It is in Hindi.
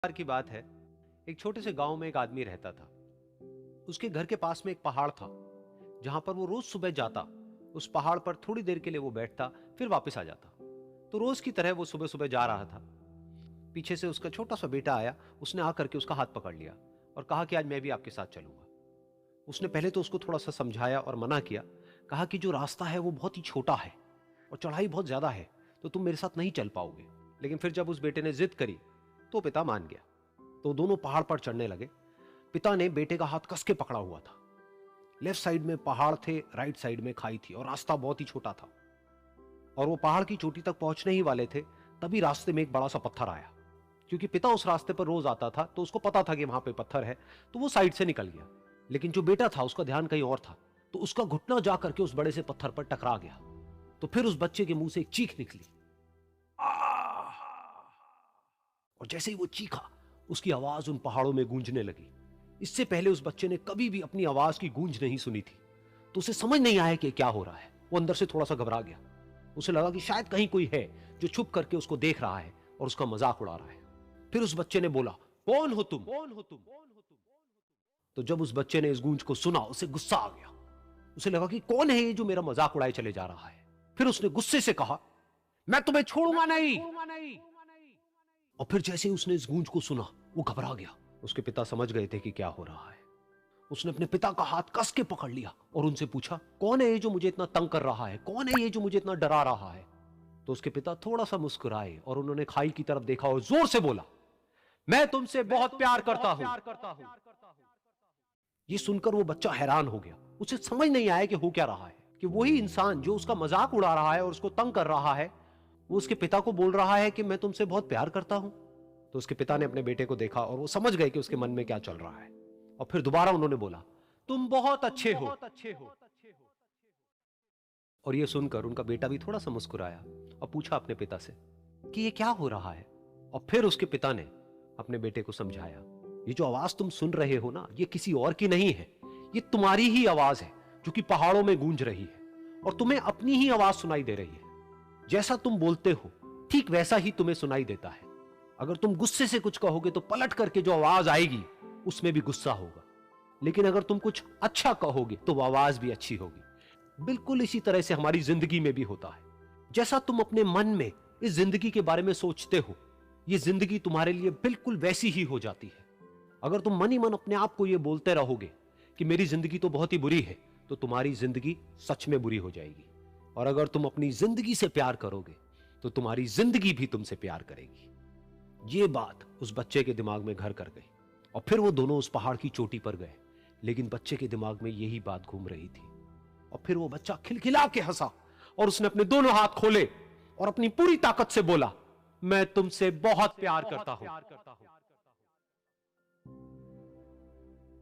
बार की बात है, एक छोटे से गांव में एक आदमी रहता था। उसके घर के पास में एक पहाड़ था, जहां पर वो रोज सुबह जाता। उस पहाड़ पर थोड़ी देर के लिए वो बैठता, फिर वापस आ जाता। तो रोज की तरह वो सुबह सुबह जा रहा था। पीछे से उसका छोटा सा बेटा आया। उसने आकर के उसका हाथ पकड़ लिया और कहा कि आज मैं भी आपके साथ चलूंगा। उसने पहले तो उसको थोड़ा सा समझाया और मना किया। कहा कि जो रास्ता है वो बहुत ही छोटा है और चढ़ाई बहुत ज्यादा है, तो तुम मेरे साथ नहीं चल पाओगे। लेकिन फिर जब उस बेटे ने जिद करी तो पिता मान गया। तो दोनों पहाड़ पर चढ़ने लगे। पिता ने बेटे का हाथ कस के पकड़ा हुआ था। लेफ्ट साइड में पहाड़ थे, राइट साइड में खाई थी और रास्ता बहुत ही छोटा था। और वो पहाड़ की चोटी तक पहुंचने ही वाले थे, तभी रास्ते में एक बड़ा सा पत्थर आया। क्योंकि पिता उस रास्ते पर रोज आता था, तो उसको पता था कि वहां पे पत्थर है, तो वो साइड से निकल गया। लेकिन जो बेटा था उसका ध्यान कहीं और था, तो उसका घुटना जा करके उस बड़े से पत्थर पर टकरा गया। तो फिर उस बच्चे के मुंह से एक चीख निकली। और जैसे ही वो चीखा, उसकी आवाज उन पहाड़ों में गूंजने लगी। इससे पहले उस बच्चे ने कभी भी अपनी आवाज की गूंज नहीं सुनी थी, तो उसे समझ नहीं आया कि क्या हो रहा है। वो अंदर से थोड़ा सा घबरा गया। उसे लगा कि शायद कहीं कोई है जो छुप करके उसको देख रहा है और उसका मजाक उड़ा रहा है। फिर उस बच्चे ने बोला, कौन हो तुम? कौन हो तुम? तो जब उस बच्चे ने इस गूंज को सुना, उसे गुस्सा आ गया। उसे लगा कि कौन है ये जो मेरा मजाक उड़ाए चले जा रहा है। फिर उसने गुस्से से कहा, मैं तुम्हें छोड़ूंगा नहीं। और फिर जैसे ही उसने इस गूंज को सुना, वो घबरा गया। उसके पिता समझ गए थे कि क्या हो रहा है। उसने अपने पिता का हाथ कस के पकड़ लिया और उनसे पूछा, कौन है ये जो मुझे इतना तंग कर रहा है? कौन है ये जो मुझे इतना डरा रहा है? तो उसके पिता थोड़ा सा मुस्कुराए और उन्होंने खाई की तरफ देखा और जोर से बोला, मैं तुमसे बहुत प्यार करता हूं। ये सुनकर वो बच्चा हैरान हो गया। उसे समझ नहीं आया कि हो क्या रहा है, कि वही इंसान जो उसका मजाक उड़ा रहा है और उसको तंग कर रहा है, वो उसके पिता को बोल रहा है कि मैं तुमसे बहुत प्यार करता हूं। तो उसके पिता ने अपने बेटे को देखा और वो समझ गए कि उसके मन में क्या चल रहा है। और फिर दोबारा उन्होंने बोला, तुम बहुत अच्छे हो। और ये सुनकर उनका बेटा भी थोड़ा सा मुस्कुराया और पूछा अपने पिता से कि ये क्या हो रहा है। और फिर उसके पिता ने अपने बेटे को समझाया, ये जो आवाज तुम सुन रहे हो ना, ये किसी और की नहीं है, ये तुम्हारी ही आवाज है जो कि पहाड़ों में गूंज रही है। और तुम्हें अपनी ही आवाज सुनाई दे रही है। जैसा तुम बोलते हो ठीक वैसा ही तुम्हें सुनाई देता है। अगर तुम गुस्से से कुछ कहोगे तो पलट करके जो आवाज आएगी उसमें भी गुस्सा होगा। लेकिन अगर तुम कुछ अच्छा कहोगे तो वो आवाज भी अच्छी होगी। बिल्कुल इसी तरह से हमारी जिंदगी में भी होता है। जैसा तुम अपने मन में इस जिंदगी के बारे में सोचते हो, ये जिंदगी तुम्हारे लिए बिल्कुल वैसी ही हो जाती है। अगर तुम मन ही मन अपने आप को ये बोलते रहोगे कि मेरी जिंदगी तो बहुत ही बुरी है, तो तुम्हारी जिंदगी सच में बुरी हो जाएगी। और अगर तुम अपनी जिंदगी से प्यार करोगे तो तुम्हारी जिंदगी भी तुमसे प्यार करेगी। ये बात उस बच्चे के दिमाग में घर कर गई और फिर वो दोनों उस पहाड़ की चोटी पर गए। लेकिन बच्चे के दिमाग में यही बात घूम रही थी। और फिर वो बच्चा खिलखिला के हंसा और उसने अपने दोनों हाथ खोले और अपनी पूरी ताकत से बोला, मैं तुमसे बहुत प्यार करता हूं।